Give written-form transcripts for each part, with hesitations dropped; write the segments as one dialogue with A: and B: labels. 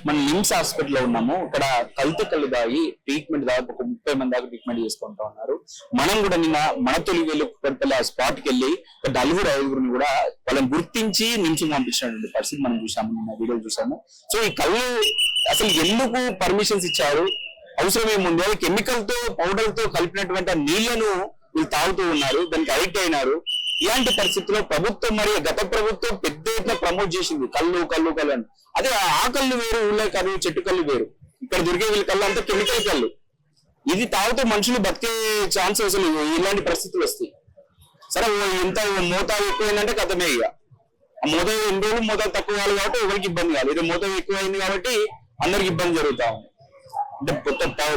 A: మన నిమ్స్ హాస్పిటల్లో ఉన్నాము. ఇక్కడ కల్తీ కళ్ళు దాగి ట్రీట్మెంట్ దాదాపు ఒక 30 మంది దాకా ట్రీట్మెంట్ చేసుకుంటా ఉన్నారు. మనం కూడా నిన్న మన తొలి వేలుపల్లి ఆ స్పాట్ కి వెళ్ళి ఒక 4-5 కూడా వాళ్ళని గుర్తించి నిమ్స్ పంపించినటువంటి పరిస్థితి మనం చూసాము, నిన్న వీడియోలు చూసాము. సో ఈ కళ్ళు అసలు ఎందుకు పర్మిషన్స్ ఇచ్చారు, అవసరం ఏముంది, అది కెమికల్ తో పౌడర్ తో కలిపినటువంటి నీళ్లను వీళ్ళు తాగుతూ ఉన్నారు, దానికి అడిక్ట్ అయినారు. ఇలాంటి పరిస్థితుల్లో ప్రభుత్వం మరియు గత ప్రభుత్వం పెద్ద ఎత్తున ప్రమోట్ చేసింది కళ్ళు కళ్ళు కళ్ళు అని. అదే ఆ కళ్ళు వేరు, ఊళ్ళో కళ్ళు చెట్టు కళ్ళు వేరు. ఇక్కడ దొరికే వీళ్ళ కళ్ళు అంతా కెమికల్ కళ్ళు. ఇది తాగుతూ మనుషులు బతికే ఛాన్స్ అసలు ఇలాంటి పరిస్థితులు వస్తాయి. సరే ఇంత మోతాదు ఎక్కువైందంటే కథమే. ఇక ఆ మోతాదు ఎన్ని రోజులు మోతాదు తక్కువ కాదు కాబట్టి ఎవరికి ఇబ్బంది కాదు. ఇది మోతాదు ఎక్కువైంది కాబట్టి అందరికి ఇబ్బంది జరుగుతా ఉంది. అంటే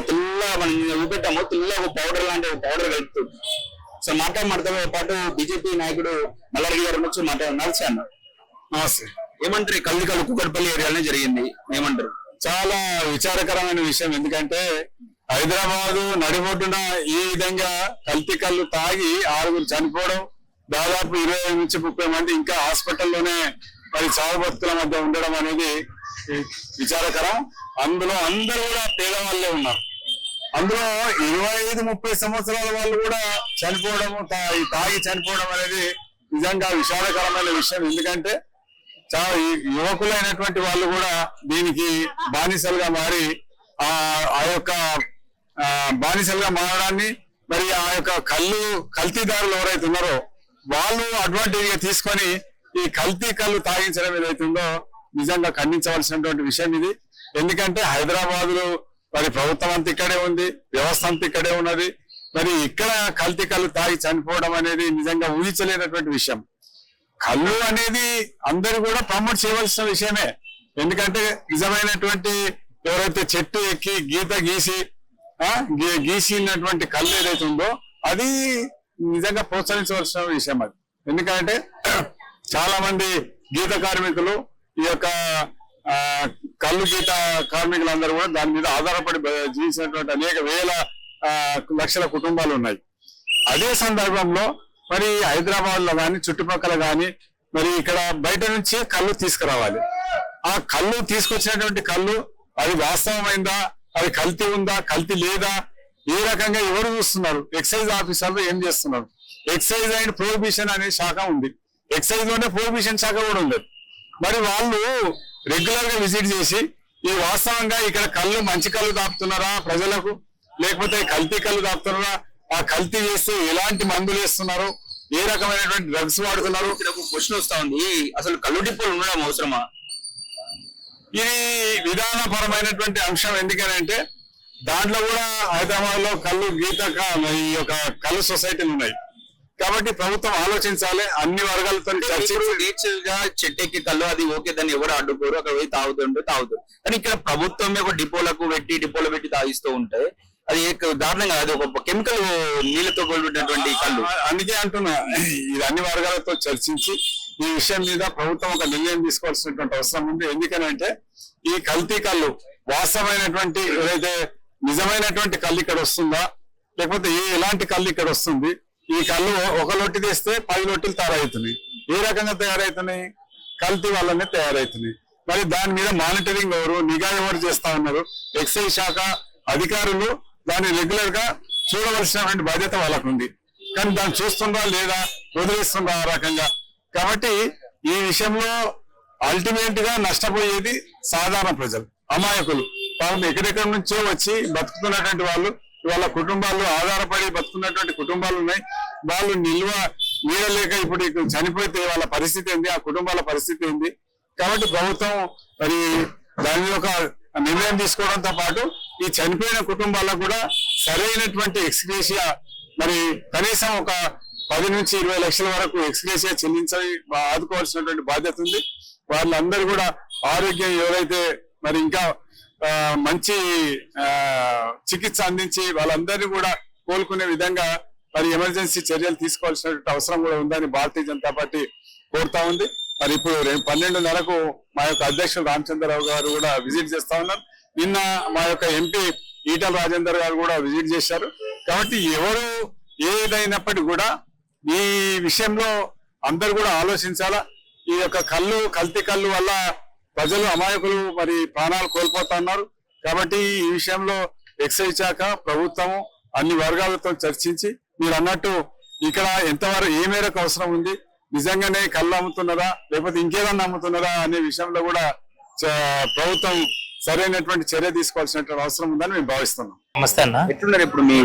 A: తెల్ల మనం చూపెట్టాము, తెల్ల ఒక పౌడర్ లాంటి ఒక పౌడర్ కలుపుతుంది. సో మాట్లాడతాతో పాటు బీజేపీ నాయకుడు మల్లారెడ్డి గారు వచ్చి నమస్తే అన్న.
B: నమస్తే.
A: ఏమంటారు? కల్తీ కళ్ళు కుక్కట్పల్లి ఏరియాలోనే జరిగింది, ఏమంటారు?
B: చాలా విచారకరమైన విషయం. ఎందుకంటే హైదరాబాద్ నడిబొడ్డున ఈ విధంగా కల్తీ కళ్ళు తాగి 6 చనిపోవడం, దాదాపు 20 నుంచి 30 మంది ఇంకా హాస్పిటల్లోనే మరి చావు బతుకుల మధ్య ఉండడం అనేది విచారకరం. అందులో అందరూ కూడా పేదవాళ్ళే ఉన్నారు. అందులో 25-30 సంవత్సరాల వాళ్ళు కూడా చనిపోవడం, తాగి చనిపోవడం అనేది నిజంగా విషాదకరమైన విషయం. ఎందుకంటే చాలా యువకులైనటువంటి వాళ్ళు కూడా దీనికి బానిసలుగా మారి ఆ యొక్క బానిసలుగా మారడాన్ని, మరి ఆ యొక్క కల్తీదారులు ఎవరైతే ఉన్నారో వాళ్ళు అడ్వాంటేజ్ గా తీసుకొని ఈ కల్తీ కళ్ళు తాగించడం ఏదైతుందో నిజంగా ఖండించవలసినటువంటి విషయం ఇది. ఎందుకంటే హైదరాబాద్ లో మరి ప్రభుత్వం అంతా ఇక్కడే ఉంది, వ్యవస్థ అంతా ఇక్కడే ఉన్నది. మరి ఇక్కడ కల్తీ కళ్ళు తాగి చనిపోవడం అనేది నిజంగా ఊహించలేనటువంటి విషయం. కళ్ళు అనేది అందరూ కూడా ప్రమోట్ చేయవలసిన విషయమే. ఎందుకంటే నిజమైనటువంటి ఎవరైతే చెట్టు ఎక్కి గీత గీసినటువంటి కళ్ళు ఏదైతే ఉందో అది నిజంగా ప్రోత్సహించవలసిన విషయం అది. ఎందుకంటే చాలా మంది గీత కార్మికులు, ఈ యొక్క కళ్ళు గీత కార్మికులందరూ కూడా దాని మీద ఆధారపడి జీవించినటువంటి అనేక లక్షల కుటుంబాలు ఉన్నాయి. అదే సందర్భంలో మరి హైదరాబాద్ లో కానీ చుట్టుపక్కల కానీ మరి ఇక్కడ బయట నుంచి కళ్ళు తీసుకురావాలి. ఆ కళ్ళు తీసుకొచ్చినటువంటి కళ్ళు అది వాస్తవమైందా, అది కల్తీ ఉందా, కల్తీ లేదా, ఏ రకంగా ఎవరు చూస్తున్నారు? ఎక్సైజ్ ఆఫీసర్లు ఏం చేస్తున్నారు? ఎక్సైజ్ అండ్ ప్రొహిబిషన్ అనే శాఖ ఉంది, ఎక్సైజ్ లోనే ప్రొహిబిషన్ శాఖ కూడా ఉంది. మరి వాళ్ళు రెగ్యులర్ గా విజిట్ చేసి ఈ వాస్తవంగా ఇక్కడ కళ్ళు మంచి కళ్ళు దాపుతున్నారా ప్రజలకు, లేకపోతే కల్తీ కళ్ళు దాపుతున్నారా, ఆ కల్తీ చేస్తే ఎలాంటి మందులు వేస్తున్నారు, ఏ రకమైనటువంటి డ్రగ్స్ వాడుతున్నారు?
A: ఒక క్వశ్చన్ వస్తా ఉంది, అసలు కళ్ళు డిపోలు ఉండడం అవసరమా?
B: ఇది విధానపరమైనటువంటి అంశం. ఎందుకనంటే దాంట్లో కూడా హైదరాబాద్ లో కళ్ళు ఈ యొక్క కళ్ళు సొసైటీలు ఉన్నాయి కాబట్టి ప్రభుత్వం ఆలోచించాలి, అన్ని వర్గాలతో
A: చెట్టెక్కి కళ్ళు అది ఓకే, దాన్ని ఎవరు అడ్డుకోరు, అక్కడ పోయి తాగుతుంటే తాగుతారు. కానీ ఇక్కడ ప్రభుత్వమే ఒక డిపోలో పెట్టి తాగిస్తూ ఉంటే అది దారుణంగా, అది ఒక కెమికల్ నీళ్ళతో కూడినటువంటి కళ్ళు.
B: అందుకే అంటున్నా, ఇది అన్ని వర్గాలతో చర్చించి ఈ విషయం మీద ప్రభుత్వం ఒక నిర్ణయం తీసుకోవాల్సినటువంటి అవసరం ఉంది. ఎందుకనంటే ఈ కల్తీ కళ్ళు వాస్తవమైనటువంటి ఏదైతే నిజమైనటువంటి కళ్ళు ఇక్కడ వస్తుందా, లేకపోతే ఎలాంటి కళ్ళు ఇక్కడ వస్తుంది? ఈ కళ్ళు ఒక లొట్టి తీస్తే 10 లొట్టిలు తయారవుతున్నాయి. ఏ రకంగా తయారవుతున్నాయి? కల్తీ వల్లనే తయారవుతున్నాయి. మరి దాని మీద మానిటరింగ్ ఎవరు, నిఘా ఎవరు చేస్తా ఉన్నారు? ఎక్సైజ్ శాఖ అధికారులు దాన్ని రెగ్యులర్ గా చూడవలసినటువంటి బాధ్యత వాళ్ళకు ఉంది. కానీ దాన్ని చూస్తుందా లేదా, వదిలేస్తుందా ఆ రకంగా? కాబట్టి ఈ విషయంలో అల్టిమేట్ గా నష్టపోయేది సాధారణ ప్రజలు, అమాయకులు. పాపం ఎక్కడెక్కడి నుంచో వచ్చి బతుకుతున్నటువంటి వాళ్ళు, వాళ్ళ కుటుంబాలు ఆధారపడి బతుకున్నటువంటి కుటుంబాలు ఉన్నాయి. వాళ్ళు నీడలేక ఇప్పుడు చనిపోతే వాళ్ళ పరిస్థితి ఏంది, ఆ కుటుంబాల పరిస్థితి ఏంది? కాబట్టి ప్రభుత్వం మరి దాని మీద ఒక నిర్ణయం తీసుకోవడంతో పాటు ఈ చనిపోయిన కుటుంబాలకు కూడా సరైనటువంటి ఎక్స్గ్రేషియా, మరి కనీసం ఒక 10 నుంచి 20 లక్షల వరకు ఎక్స్గ్రేషియా చెల్లించాలి, ఆదుకోవాల్సినటువంటి బాధ్యత ఉంది. వాళ్ళందరూ కూడా ఆరోగ్యం ఎవరైతే మరి ఇంకా మంచి చికిత్స అందించి వాళ్ళందరినీ కూడా కోలుకునే విధంగా మరి ఎమర్జెన్సీ చర్యలు తీసుకోవాల్సినటువంటి అవసరం కూడా ఉందని భారతీయ జనతా పార్టీ కోరుతా ఉంది. మరి ఇప్పుడు 12:30కు మా యొక్క అధ్యక్షుడు రామచంద్రరావు గారు కూడా విజిట్ చేస్తా ఉన్నారు. నిన్న మా యొక్క ఎంపీ ఈటల రాజేందర్ గారు కూడా విజిట్ చేశారు. కాబట్టి ఎవరు ఏదైనప్పటికీ కూడా ఈ విషయంలో అందరు కూడా ఆలోచించాలా. ఈ యొక్క కల్తీ కళ్ళు వల్ల ప్రజలు అమాయకులు మరి ప్రాణాలు కోల్పోతున్నారు. కాబట్టి ఈ విషయంలో ఎక్సైజ్ శాఖ ప్రభుత్వము అన్ని వర్గాలతో చర్చించి మీరు అన్నట్టు ఇక్కడ ఎంతవరకు ఏ మేరకు అవసరం ఉంది, నిజంగానే కళ్ళు అమ్ముతున్నారా లేకపోతే ఇంకేదన్నా అమ్ముతున్నారా అనే విషయంలో కూడా ప్రభుత్వం సరైనటువంటి చర్య తీసుకోవాల్సినటువంటి అవసరం ఉందని మేము భావిస్తున్నాం.
C: నమస్తే అన్న.
A: ఎట్లున్నారు ఇప్పుడు మీ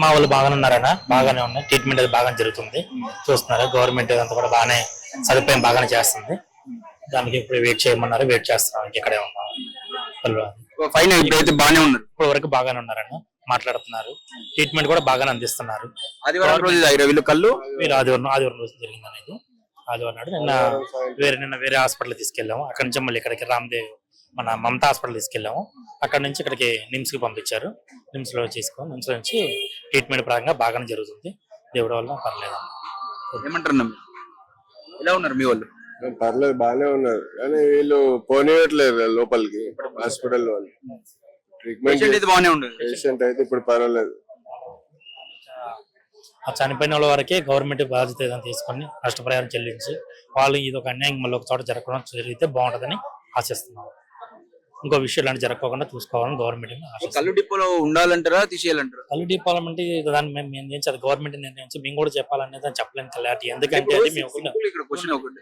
C: మా వాళ్ళు బాగానే ఉన్నారన్న, బాగానే ఉన్నాయి. ట్రీట్మెంట్ అది బాగానే జరుగుతుంది, చూస్తున్నారు. గవర్నమెంట్ అంతా కూడా బాగానే సదుపాయం బాగానే చేస్తుంది. దానికి ఇప్పుడు వెయిట్ చేయమన్నారు, వెయిట్ చేస్తున్నాం. ఇక్కడే ఉన్నాం.
A: ఫైన్ ఇప్పుడైతే బాగానే ఉన్నారు,
C: ఇప్పుడు వరకు బాగానే ఉన్నారన్న, మాట్లాడుతున్నారు. ట్రీట్మెంట్ కూడా బాగానే అందిస్తున్నారు.
A: ఆదివారం రోజు వీళ్ళు కళ్ళు
C: మీరు ఆదివారం రోజు జరిగింది అనేది. ఆదివారం నాడు నిన్న వేరే హాస్పిటల్ తీసుకెళ్ళాము. అక్కడి నుంచి మళ్ళీ ఇక్కడికి రామ్దేవ్ మన మమతా హాస్పిటల్ తీసుకెళ్ళాము. అక్కడ నుంచి ఇక్కడికి నిమ్స్ కి పంపించారు. నిమ్స్ లో చేసుకొని నిమ్స్ నుంచి ట్రీట్మెంట్ పరంగా బాగానే జరుగుతుంది. దేవుడి వల్ల పర్లేదు.
A: ఏమంటారు, ఎలా ఉన్నారు మీ వాళ్ళు?
D: పర్లేదు, బాగానే ఉన్నారు. కానీ వీళ్ళు పోనీయట్లేదు లోపలికి హాస్పిటల్ వాళ్ళు. ట్రీట్మెంట్
A: బాగానే ఉండదు.
D: పేషెంట్ అయితే ఇప్పుడు పర్వాలేదు.
C: ఆ చనిపోయిన వాళ్ళ వరకే గవర్నమెంట్ బాధ్యత ఏదైనా తీసుకొని నష్టపరిహారం చెల్లించి వాళ్ళు ఇది ఒక అన్యాయం మళ్ళీ ఒక చోట జరగకుండా జరిగితే బాగుంటుందని ఆశిస్తున్నాం. ఇంకో విషయాలు అంటే జరగకుండా చూసుకోవాలని గవర్నమెంట్.
A: కళ్ళు డిపోలో ఉండాలంటారా తీసేయాలంటారా?
C: కళ్ళు డిపోలమంటే దాన్ని మేము నిర్ణయించి అది గవర్నమెంట్ నిర్ణయించి మేము కూడా చెప్పాలనేది అని చెప్పలేని క్లారిటీ. ఎందుకంటే అది మేము
A: ఇక్కడ క్వశ్చన్ ఒకటి,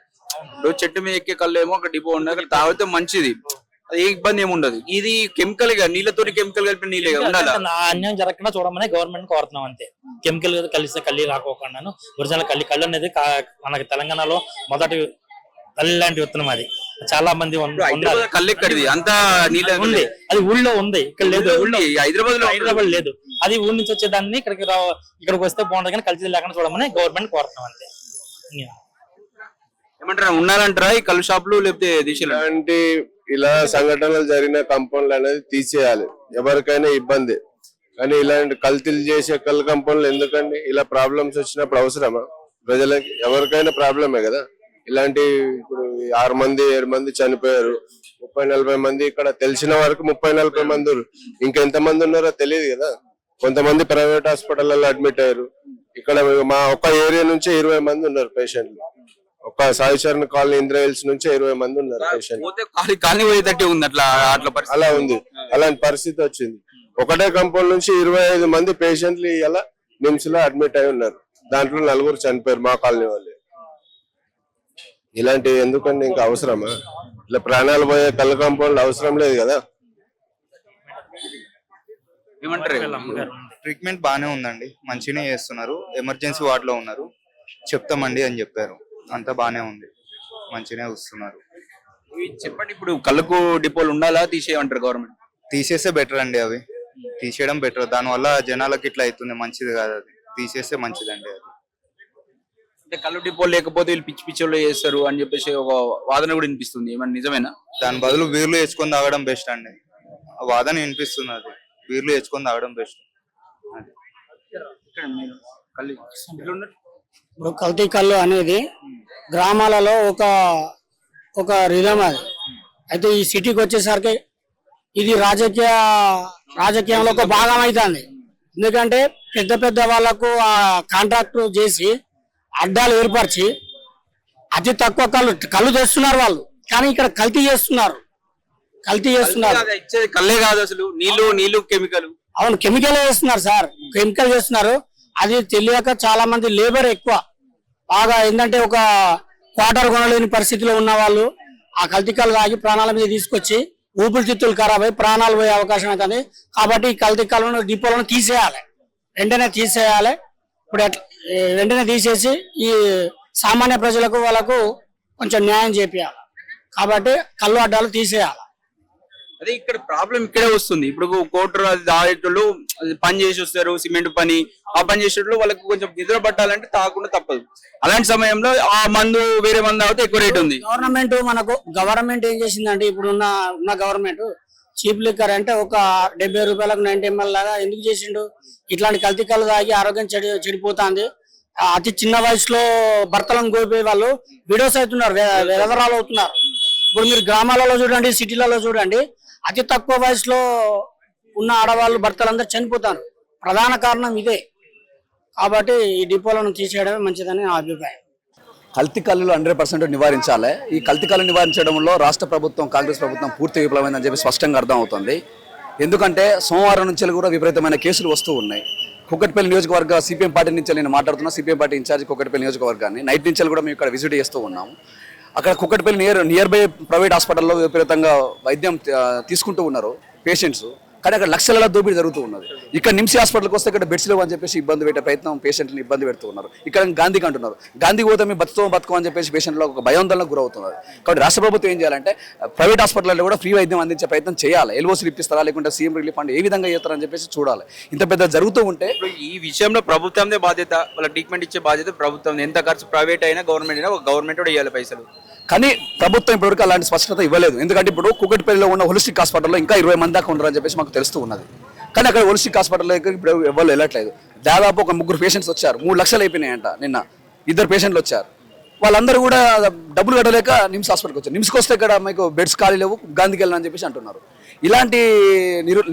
A: ఇప్పుడు చెట్టు మీద ఎక్కే కళ్ళు ఏమో ఒక డిపో ఉండాలి, తాగితే మంచిది, అది ఏ ఇబ్బంది ఏమి ఉండదు. ఇది కెమికల్ గా నీళ్ళతో కెమికల్ కలిపి నీళ్ళే ఉండాలి.
C: అన్యాయం జరగకుండా చూడమని గవర్నమెంట్ కోరుతున్నాం అంతే. కెమికల్ కలిస్తే కళ్ళు రాకోకుండాను ఒరిజినల్ కళ్ళు అనేది మనకి తెలంగాణలో మొదటి తల్లి లాంటి విత్తనం. అది చాలా మంది
A: కళ్ళు ఎక్కడిది అంతా నీళ్ళ
C: ఉంది, అది ఊళ్ళో ఉంది, ఇక్కడ లేదు.
A: హైదరాబాద్
C: లేదు, అది ఊళ్ళో నుంచి వచ్చేదాన్ని ఇక్కడికి వస్తే బాగుంటుంది. కానీ కల్తీ లేకుండా చూడమని గవర్నమెంట్ కోరుతున్నాం అంతే.
A: ఏమంటారా, ఉన్నారంటారా ఈ కళ్ళు షాపులు లేకపోతే
D: ఇలాంటి ఇలా సంఘటనలు జరిగిన కంపౌండ్లు అనేది తీసేయాలి. ఎవరికైనా ఇబ్బంది. కానీ ఇలాంటి కల్తీలు చేసే కళ్ళు కంపౌండ్లు ఎందుకండి? ఇలా ప్రాబ్లమ్స్ వచ్చినప్పుడు అవసరమా ప్రజలకి? ఎవరికైనా ప్రాబ్లమే కదా. ఇలాంటి ఇప్పుడు 6 మంది 7 మంది చనిపోయారు, 30-40 మంది ఇక్కడ తెలిసిన వరకు 30-40 మంది. ఇంకెంత మంది ఉన్నారో తెలియదు కదా. కొంతమంది ప్రైవేట్ హాస్పిటల్లో అడ్మిట్ అయ్యారు. ఇక్కడ మా ఒక ఏరియా నుంచి 20 మంది ఉన్నారు పేషెంట్లు. ఒక సాయిచరణ్ కాలనీ ఇంద్రహిల్స్ నుంచి 20 మంది ఉన్నారు పేషెంట్. అలా ఉంది, అలాంటి పరిస్థితి వచ్చింది. ఒకటే కంపౌండ్ నుంచి 25 మంది పేషెంట్లు ఇలా నిమ్స్ లో అడ్మిట్ అయి ఉన్నారు. దాంట్లో 4 చనిపోయారు మా కాలనీ వాళ్ళు. ఇలాంటివి ఎందుకండి? ఇంకా అవసరమా? ఇట్లా ప్రాణాలు పోయే కళ్ళు కాంపౌండ్ అవసరం లేదు కదా.
E: ట్రీట్మెంట్ బాగానే ఉందండి, మంచిగానే చేస్తున్నారు. ఎమర్జెన్సీ వార్డ్ లో ఉన్నారు, చెప్తామండి అని చెప్పారు. అంతా బాగానే ఉంది, మంచిగానే వస్తున్నారు.
A: చెప్పండి, ఇప్పుడు కళ్ళకు డిపోలు ఉండాలా తీసేయమంటారు గవర్నమెంట్?
E: తీసేస్తే బెటర్ అండి, అవి తీసేయడం బెటర్. దానివల్ల జనాలకి ఇట్లా అవుతుంది, మంచిది కాదు. అది తీసేస్తే మంచిదండి. అది
A: అంటే కళ్ళు డిపో లేకపోతే వీళ్ళు పిచ్చి పిచ్చిలో చేస్తారు అని చెప్పేసి ఒక వాదన కూడా వినిపిస్తుంది. ఏమన్నా నిజమేనా?
E: దాని బదులు బీర్లు వేసుకొని తాగడం బెస్ట్ అండి. వాదన వినిపిస్తుంది, అది బీర్లు వేసుకొని తాగడం బెస్ట్.
F: ఇప్పుడు కల్తీ కళ్ళు అనేది గ్రామాలలో ఒక రిధం అది. అయితే ఈ సిటీకి వచ్చేసరికి ఇది రాజకీయంలో ఒక భాగం అవుతుంది. ఎందుకంటే పెద్ద పెద్ద వాళ్లకు ఆ కాంట్రాక్ట్ చేసి అడ్డాలు ఏర్పరిచి అతి తక్కువ కళ్ళు తెస్తున్నారు వాళ్ళు. కానీ ఇక్కడ కల్తీ చేస్తున్నారు.
A: కళ్ళే కాదు అసలు, నీళ్లు కెమికల్.
F: అవును, కెమికల్ చేస్తున్నారు సార్, కెమికల్ చేస్తున్నారు. అది తెలియక చాలా మంది లేబర్ ఎక్కువ బాగా ఏంటంటే ఒక క్వార్టర్ కొనలేని పరిస్థితిలో ఉన్న వాళ్ళు ఆ కల్తీ కళ్ళు తాగి ప్రాణాల మీద తీసుకొచ్చి ఊపిరితిత్తులు ఖరాబ్ అయి ప్రాణాలు పోయే అవకాశం అవుతుంది. కాబట్టి ఈ కల్తీ కళ్ళను డిపోలను తీసేయాలి, వెంటనే తీసేయాలి. ఇప్పుడు వెంటనే తీసేసి ఈ సామాన్య ప్రజలకు వాళ్ళకు కొంచెం న్యాయం చేపియాలి. కాబట్టి కళ్ళు అడ్డాలు తీసేయాలి.
A: అదే ఇక్కడ ప్రాబ్లం ఇక్కడే వస్తుంది. ఇప్పుడు కోటర్ అది దాగేటోళ్ళు పని చేసి వస్తారు, సిమెంట్ పని, ఆ పని చేసేటోళ్ళు వాళ్ళకి కొంచెం నిద్ర పట్టాలంటే తాగకుండా తప్పదు. అలాంటి సమయంలో ఆ మందు వేరే మందు తాగితే ఎక్కువ రేట్ ఉంది.
F: గవర్నమెంట్ ఏం చేసిందంటే ఇప్పుడు ఉన్న గవర్నమెంట్ చీప్ లిక్కర్ అంటే ఒక 70 రూపాయలకు 90 ml లాగా ఎందుకు చేసిండు? ఇట్లాంటి కల్తీ కళ్ళు తాగి ఆరోగ్యం చెడిపోతుంది. అతి చిన్న వయసులో భర్తలను కోల్పోయే వాళ్ళు వీడియోస్ అవుతున్నారు, వెదరాలు అవుతున్నారు. ఇప్పుడు మీరు గ్రామాలలో చూడండి, సిటీలలో చూడండి, అతి తక్కువ వయసులో ఉన్న ఆడవాళ్ళు భర్తలందరూ చనిపోతారు. ప్రధాన కారణం ఇదే. కాబట్టి ఈ డిపోలను తీసేయడమే మంచిదని నా అభిప్రాయం.
G: కల్తీ కల్లులు 100% నివారించాలి. ఈ కల్తీ కళ్ళు నివారించడంలో రాష్ట్ర ప్రభుత్వం, కాంగ్రెస్ ప్రభుత్వం పూర్తి విఫలమైందని చెప్పి స్పష్టంగా అర్థమవుతుంది. ఎందుకంటే సోమవారం నుంచి కూడా విపరీతమైన కేసులు వస్తూ ఉన్నాయి. కుక్కట్పల్లి నియోజకవర్గ సిపిఎం పార్టీ నుంచి నేను మాట్లాడుతున్నా, సిపిఎం పార్టీ ఇన్ఛార్జ్ కుక్కట్పల్లి నియోజకవర్గాన్ని. నైట్ నుంచి కూడా మేము ఇక్కడ విజిట్ చేస్తూ ఉన్నాము. అక్కడ కుక్కట్పల్లి నియర్ బై ప్రైవేట్ హాస్పిటల్లో విపరీతంగా వైద్యం తీసుకుంటూ ఉన్నారు పేషెంట్స్. కానీ అక్కడ లక్షల దోపిడీ జరుగుతూ ఉన్నది. ఇక్కడ నిమ్స్ హాస్పిటల్కి వస్తే ఇక్కడ బెడ్స్ లేవు అని చెప్పేసి ఇబ్బంది పెట్టే ప్రయత్నం, పేషెంట్ని ఇబ్బంది పెడుతూ ఉన్నారు. ఇక్కడ గాంధీకి అంటున్నారు, గాంధీ పోతే మేము బతుకం అని చెప్పేసి పేషెంట్లో ఒక భయాందోళనకు గురవుతున్నారు. కాబట్టి రాష్ట్ర ప్రభుత్వం ఏం చేయాలంటే ప్రైవేట్ హాస్పిటల్లో కూడా ఫ్రీ వైద్యం అందించే ప్రయత్నం చేయాలి. ఎల్ఓసీలు ఇప్పిస్తారా లేకుంటే సీఎం రిలీఫ్ ఫండ్ ఏ విధంగా చేస్తారని చెప్పేసి చూడాలి. ఇంత పెద్ద జరుగుతూ ఉంటే
H: ఈ విషయంలో ప్రభుత్వందే బాధ్యత, వాళ్ళ ట్రీట్మెంట్ ఇచ్చే బాధ్యత ప్రభుత్వం. ఎంత ఖర్చు ప్రైవేట్ అయినా గవర్నమెంట్ అయినా గవర్నమెంట్ కూడా ఇవ్వాలి పైసలు.
G: కానీ ప్రభుత్వం ఇప్పటివరకు అలాంటి స్పష్టత ఇవ్వలేదు. ఎందుకంటే ఇప్పుడు కుక్కట్పల్లిలో ఉన్న హోలిస్టిక్ హాస్పిటల్లో ఇంకా 20 మంది దాకా ఉన్నారని చెప్పేసి మాకు తెలుస్తూ ఉన్నది. కానీ అక్కడ హోలిస్టిక్ హాస్పిటల్లో ఇప్పుడు ఎవరు వెళ్ళట్లేదు. దాదాపు ఒక 3 పేషెంట్స్ వచ్చారు. 3 లక్షలు అయిపోయినాయంట. నిన్న 2 పేషెంట్లు వచ్చారు. వాళ్ళందరూ కూడా డబ్బులు కట్టలేక నిమ్స్ హాస్పిటల్కి వచ్చారు. నిమ్స్కి వస్తే ఇక్కడ మీకు బెడ్స్ ఖాళీ లేవు, గాంధీకి వెళ్ళని చెప్పేసి అంటున్నారు. ఇలాంటి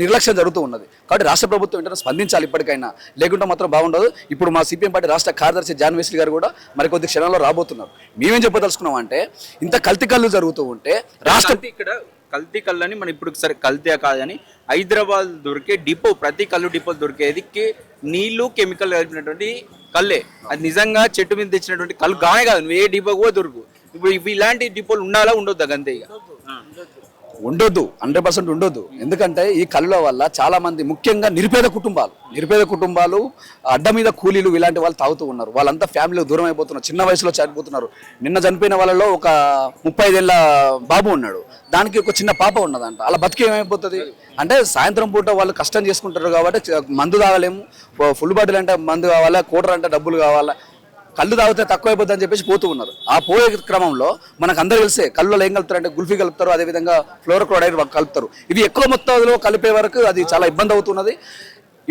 G: నిర్లక్ష్యం జరుగుతూ ఉన్నది. కాబట్టి రాష్ట్ర ప్రభుత్వం వెంటనే స్పందించాలి ఇప్పటికైనా, లేకుంటే మాత్రం బాగుండదు. ఇప్పుడు మా సిపిఎం పార్టీ రాష్ట్ర కార్యదర్శి జాన్ వెస్లీ గారు కూడా మరికొద్ది క్షణంలో రాబోతున్నారు. మేమేం చెప్పదలుచుకున్నాం అంటే ఇంత కల్తీ కళ్ళు జరుగుతూ ఉంటే రాష్ట్ర
H: ఇక్కడ కల్తీ కళ్ళు అని మనం ఇప్పుడు సరే కల్తీ కాదని హైదరాబాద్ దొరికే డిపో, ప్రతి కళ్ళు డిపో దొరికేది నీళ్లు కెమికల్ కలిపినటువంటి కళ్ళే. అది నిజంగా చెట్టు మీద తెచ్చినటువంటి కళ్ళు గానే కాదు, నువ్వు ఏ డిపో కూడా దొరుకు. ఇప్పుడు ఇలాంటి డిపోలు ఉండాలా ఉండొద్దా? అంతే ఇక
G: ఉండొద్దు, 100% ఉండొద్దు. ఎందుకంటే ఈ కళ్ళ వల్ల చాలా మంది, ముఖ్యంగా నిరుపేద కుటుంబాలు అడ్డ మీద కూలీలు ఇలాంటి వాళ్ళు తాగుతూ ఉన్నారు. వాళ్ళంతా ఫ్యామిలీ దూరం అయిపోతున్నారు, చిన్న వయసులో చనిపోతున్నారు. నిన్న చనిపోయిన వాళ్ళలో ఒక 35 ఏళ్ళ బాబు ఉన్నాడు, దానికి ఒక చిన్న పాప ఉన్నదంట. అలా బతికి ఏమైపోతుంది అంటే సాయంత్రం పూట వాళ్ళు కష్టం చేసుకుంటారు కాబట్టి మందు తాగలేము, ఫుల్ బాటిల్ అంటే మందు కావాలా, కోటర్ అంటే డబ్బులు కావాలా, కళ్ళు తాగితే తక్కువ అయిపోద్ది అని చెప్పేసి పోతూ ఉన్నారు. ఆ పోయే క్రమంలో మనకు అందరూ తెలిసే కళ్ళులో ఏం కలుపుతారు అంటే గుల్ఫీ కలుపుతారు, అదేవిధంగా ఫ్లోరోక్లోరైడ్ కలుపుతారు. ఇవి ఎక్కువ మొత్తంలో కలిపే వరకు అది చాలా ఇబ్బంది అవుతున్నది.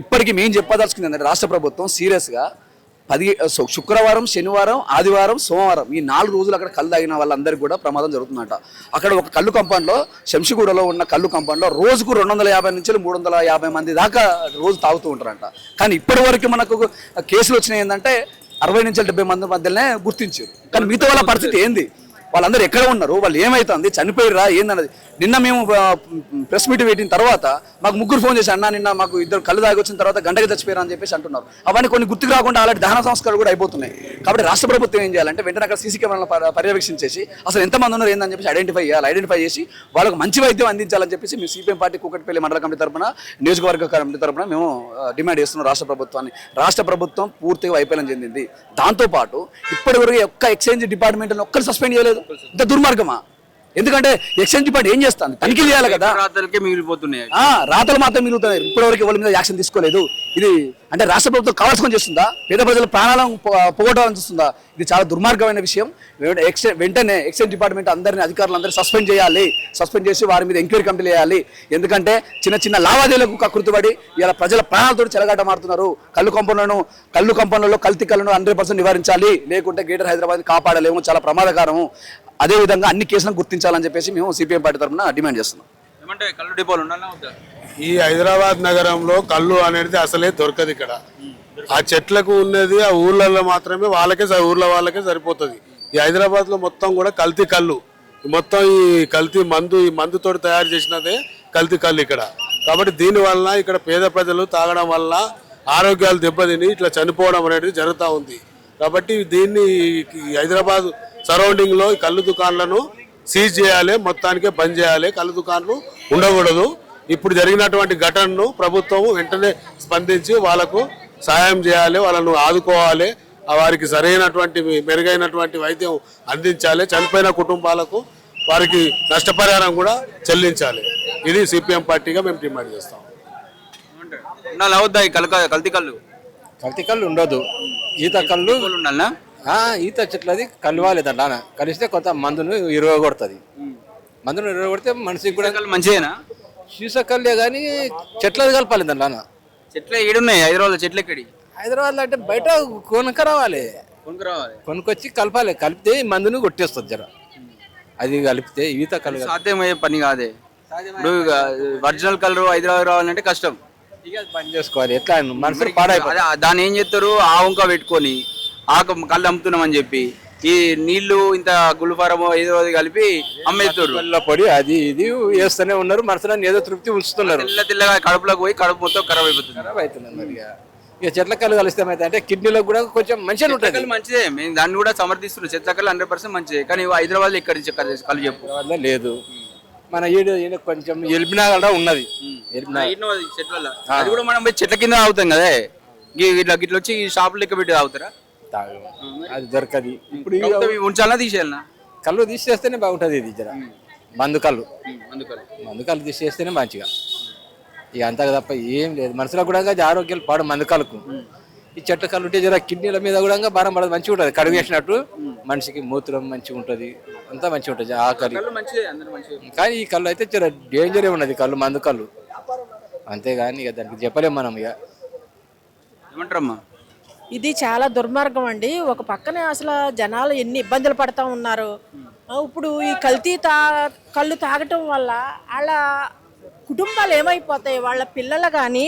G: ఇప్పటికీ మేము చెప్పదలుచుకుంది అంటే రాష్ట్ర ప్రభుత్వం సీరియస్గా శుక్రవారం, శనివారం, ఆదివారం, సోమవారం ఈ 4 రోజులు అక్కడ కళ్ళు తాగిన వాళ్ళందరికీ కూడా ప్రమాదం జరుగుతుందంట. అక్కడ ఒక కళ్ళు కంపౌండ్లో, శంషిగూడలో ఉన్న కళ్ళు కంపౌండ్లో రోజుకు 250 నుంచి 350 మంది దాకా రోజు తాగుతూ ఉంటారంట. కానీ ఇప్పటి వరకు మనకు కేసులు వచ్చినాయి ఏంటంటే 60 నుంచి 70 మంది మధ్యలోనే గుర్తించారు. కానీ మిగతా వాళ్ళ పరిస్థితి ఏంది? వాళ్ళందరూ ఎక్కడ ఉన్నారు, వాళ్ళు ఏమైతుంది, చనిపోయిరా ఏందన్నది. నిన్న మేము ప్రెస్ మీట్ పెట్టిన తర్వాత మాకు 3 ఫోన్ చేసి, అన్న నిన్న మాకు 2 కళ్ళు తాగి వచ్చిన తర్వాత గంటకి చచ్చిపోయారు అని చెప్పేసి అంటున్నారు. అవన్నీ కొన్ని గుర్తుకు రాకుండా అలాంటి దహన సంస్కారాలు కూడా అయిపోతున్నాయి. కాబట్టి రాష్ట్ర ప్రభుత్వం ఏం చేయాలంటే వెంటనే అక్కడ సీసీ కెమెరాలను పర్యవేక్షించేసి అసలు ఎంతమంది ఉన్నారు ఏందని చెప్పేసి ఐడెంటిఫై చేసి వాళ్ళకు మంచి వైద్యం అందించాలని చెప్పేసి మేము సిపిఎం పార్టీ కూకట్పల్లి మండల కమిటీ తరఫున, నియోజకవర్గ కమిటీ తరఫున మేము డిమాండ్ చేస్తున్నాం రాష్ట్ర ప్రభుత్వాన్ని. రాష్ట్ర ప్రభుత్వం పూర్తిగా వైఫల్యం చెందింది. దాంతోపాటు ఇప్పటి వరకు ఒక్క ఎక్సైజ్ డిపార్ట్మెంట్ ఒక్కరు సస్పెండ్ చేయలేదు. ఇంత దుర్మార్గమా? ఎందుకంటే ఎక్స్చేంజ్ డిపార్ట్మెంట్ ఏం చేస్తాను, తనిఖీలు చేయాలి కదా.
H: రాతలకే మిగిలిపోతున్నాయి,
G: రాతలు మాత్రం మిగులుతున్నాయి. ఇప్పటివరకు ఎవరి మీద యాక్షన్ తీసుకోలేదు. ఇది అంటే రాష్ట్ర ప్రభుత్వం కావాల్సుకొని చేస్తుందా? పేద ప్రజల ప్రాణాలను పోగొట్టాలని చూస్తుందా? ఇది చాలా దుర్మార్గమైన విషయం. వెంటనే ఎక్సైజ్ డిపార్ట్మెంట్ అధికారులందరూ సస్పెండ్ చేయాలి. సస్పెండ్ చేసి వారి మీద ఎంక్వైరీ కమిటీ చేయాలి. ఎందుకంటే చిన్న లావాదేవీలకు కకృతిపడి ఇలా ప్రజల ప్రాణాలతో చెలగాట మారుతున్నారు. కళ్ళు కంపౌండ్లలో కల్తీ కళ్ళను 100% నివారించాలి, లేకుంటే గ్రేటర్ హైదరాబాద్ కాపాడలేము, చాలా ప్రమాదకరము. అదేవిధంగా అన్ని కేసులను గుర్తించాలని చెప్పేసి మేము సిపిఎం పార్టీ తరఫున డిమాండ్ చేస్తున్నాం.
H: ఏమంటే కళ్ళు డిపోలు ఉండాలా వద్దా?
B: ఈ హైదరాబాద్ నగరంలో కళ్ళు అనేది అసలే దొరకదు. ఇక్కడ ఆ చెట్లకు ఉన్నది ఆ ఊర్లలో మాత్రమే, ఊర్ల వాళ్ళకే సరిపోతుంది. ఈ హైదరాబాద్ లో మొత్తం కూడా కల్తీ కళ్ళు, మొత్తం ఈ కల్తీ మందు, ఈ మందుతో తయారు చేసినదే కల్తీ కళ్ళు ఇక్కడ. కాబట్టి దీని వలన ఇక్కడ పేద ప్రజలు తాగడం వల్ల ఆరోగ్యాలు దెబ్బతిని ఇట్లా చనిపోవడం అనేది జరుగుతూ ఉంది. కాబట్టి దీన్ని హైదరాబాద్ సరౌండింగ్ లో కళ్ళు దుకాణాలను సీజ్ చేయాలి, మొత్తానికే బంద్ చేయాలి. కళ్ళు దుకాణాలు ఉండకూడదు. ఇప్పుడు జరిగినటువంటి ఘటనను ప్రభుత్వం వెంటనే స్పందించి వాళ్ళకు సహాయం చేయాలి, వాళ్ళను ఆదుకోవాలి, వారికి సరైనటువంటి మెరుగైనటువంటి వైద్యం అందించాలి. చనిపోయిన కుటుంబాలకు వారికి నష్టపరిహారం కూడా చెల్లించాలి. ఇది సిపిఎం పార్టీగా మేము డిమాండ్ చేస్తాం.
I: కల్తీ కళ్ళు ఉండదు. ఈత కళ్ళు
H: ఉండాలనా?
I: ఈత చెట్లది కలవాలేదంట. కలిస్తే కొంత మందును ఇరగొడుతుంది. మందును ఇరగొడితే మనిషికి కూడా
H: మంచిదేనా?
I: సీసకల్లే కానీ చెట్లది కలపాలి దాంట్లో.
H: చెట్లే ఏడున్నాయి హైదరాబాద్? చెట్లు ఎక్కడి?
I: హైదరాబాద్ అంటే బయట కొనుక్కరావాలి, కొనుక్కొచ్చి కలపాలి. కలిపితే మందును కొట్టేస్తుంది జర. అది కలిపితే ఈత కళ్ళు
H: సాధ్యమయ్యే పని కాదే. ఇప్పుడు ఒరిజినల్ కలర్ హైదరాబాద్ రావాలంటే కష్టం.
I: పని చేసుకోవాలి. ఎట్లా మనుషులు పాడైపోయి
H: దాన్ని ఏం చేస్తారు, ఆ వంక పెట్టుకొని కళ్ళు అమ్ముతున్నామని చెప్పి ఈ నీళ్లు ఇంత గుల్ఫారం ఏదో అది కలిపి అమ్మేస్తారు.
I: కళ్ళ పొడి అది ఇది వేస్తూనే ఉన్నారు, మనసులో ఏదో తృప్తి ఉంచుతున్నారు.
H: తెల్లగా కడుపులోకి పోయి కడుపు మొత్తం ఖరాబ్ అయిపోతుంది.
I: ఖరాబ్ అవుతుంది మరి ఇక చెట్ల కళ్ళు కలిస్తే అంటే కిడ్నీలో కూడా కొంచెం మంచిగా ఉంటుంది.
H: చెట్లకల్లు మంచిదే, మేము దాన్ని కూడా సమర్థిస్తున్నాం. చెట్లకల్లు 100% మంచిదే. కానీ హైదరాబాద్ లో ఇక్కడ కళ్ళు చెప్పు
I: వల్ల లేదు. మన ఈడ కొంచెం ఎలిపినాగడ ఉన్నది.
H: అది కూడా మనం పోయి చెట్ల కింద తాగుతాం కదా, ఇట్లా వచ్చి షాపులు లెక్క పెట్టి తాగుతారా?
I: అది దొరకది. ఇప్పుడు
H: ఉంచాలన్నా తీసేయాలన్నా?
I: కళ్ళు తీసేస్తేనే బాగుంటది. ఇది జర మందు కళ్ళు తీసేస్తేనే మంచిగా, ఇక అంతా తప్ప ఏం లేదు. మనసులో కూడా ఆరోగ్యాలు పాడు మందు కళ్ళకు. ఈ చెట్ల కళ్ళు ఉంటే జర కిడ్నీల మీద కూడా భారం పడదు, మంచిగా ఉంటుంది. కడుగు వేసినట్టు మనిషికి మూత్రం మంచిగా ఉంటుంది, అంతా మంచిగా ఉంటుంది ఆకలి. కానీ ఈ కళ్ళు అయితే జర డేంజరే ఉన్నది, కళ్ళు మందు కళ్ళు. అంతేగాని ఇక దానికి చెప్పలేము మనం. ఇక
H: ఏమంటారమ్మా?
J: ఇది చాలా దుర్మార్గం అండి. ఒక పక్కనే అసలు జనాలు ఎన్ని ఇబ్బందులు పడతా ఉన్నారు. ఇప్పుడు ఈ కళ్ళు తాగటం వల్ల వాళ్ళ కుటుంబాలు ఏమైపోతాయి, వాళ్ళ పిల్లలు కానీ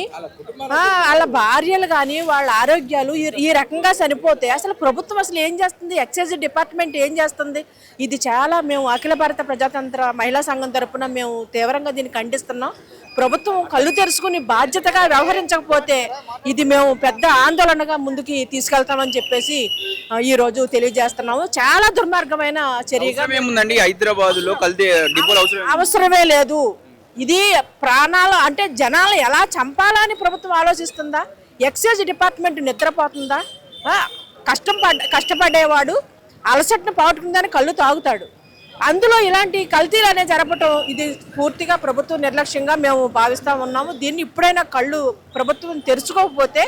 J: వాళ్ళ భార్యలు కానీ వాళ్ళ ఆరోగ్యాలు ఈ రకంగా చనిపోతే అసలు ప్రభుత్వం అసలు ఏం చేస్తుంది, ఎక్సైజ్ డిపార్ట్మెంట్ ఏం చేస్తుంది? ఇది చాలా మేము అఖిల భారత ప్రజాతంత్ర మహిళా సంఘం తరఫున మేము తీవ్రంగా దీన్ని ఖండిస్తున్నాం. ప్రభుత్వం కళ్ళు తెరుచుకుని బాధ్యతగా వ్యవహరించకపోతే ఇది మేము పెద్ద ఆందోళనగా ముందుకి తీసుకెళ్తామని చెప్పేసి ఈ రోజు తెలియజేస్తున్నాము. చాలా దుర్మార్గమైన చర్యగా
H: ఏముందండి హైదరాబాద్ లో కల్తీ డిపోలు
J: అవసరమే లేదు. ఇది ప్రాణాలు అంటే జనాలు ఎలా చంపాలని ప్రభుత్వం ఆలోచిస్తుందా? Excise department నిద్రపోతుందా? కష్టపడేవాడు అలసటను పోగొట్టుకుందని కళ్ళు తాగుతాడు. అందులో ఇలాంటి కల్తీలు అనేది జరపటం ఇది పూర్తిగా ప్రభుత్వ నిర్లక్ష్యంగా మేము భావిస్తూ ఉన్నాము. దీన్ని ఇప్పుడైనా కళ్ళు ప్రభుత్వం తెరుచుకోకపోతే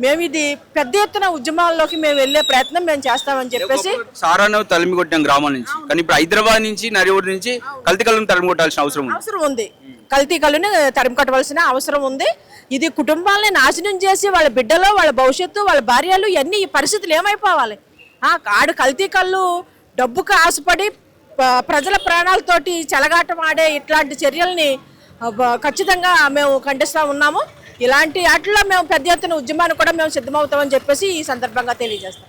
J: మేము ఇది పెద్ద ఎత్తున ఉద్యమాల్లోకి మేము వెళ్లే ప్రయత్నం మేము చేస్తామని చెప్పేసి
H: సారాను తరిమి కొట్టాం గ్రామాల నుంచి. కానీ ఇప్పుడు హైదరాబాద్ నుంచి నరివూరు నుంచి కల్తీ కళ్ళను తరిమి కొట్టాల్సిన అవసరం ఉంది.
J: కల్తీ కళ్ళుని తరిమి కొట్టవలసిన అవసరం ఉంది. ఇది కుటుంబాలని నాశనం చేసి వాళ్ళ బిడ్డలు, వాళ్ళ భవిష్యత్తు, వాళ్ళ భార్యలు ఇవన్నీ ఈ పరిస్థితులు ఏమైపోవాలి? ఆడు కల్తీ కళ్ళు డబ్బుకు ఆశపడి ప్రజల ప్రాణాలతోటి చెలగాటం ఆడే ఇట్లాంటి చర్యల్ని ఖచ్చితంగా మేము ఖండిస్తూ ఉన్నాము. ఇలాంటి వాటిలో మేము పెద్ద ఎత్తున ఉద్యమాన్ని కూడా మేము సిద్ధమవుతామని చెప్పేసి ఈ సందర్భంగా తెలియజేస్తాం.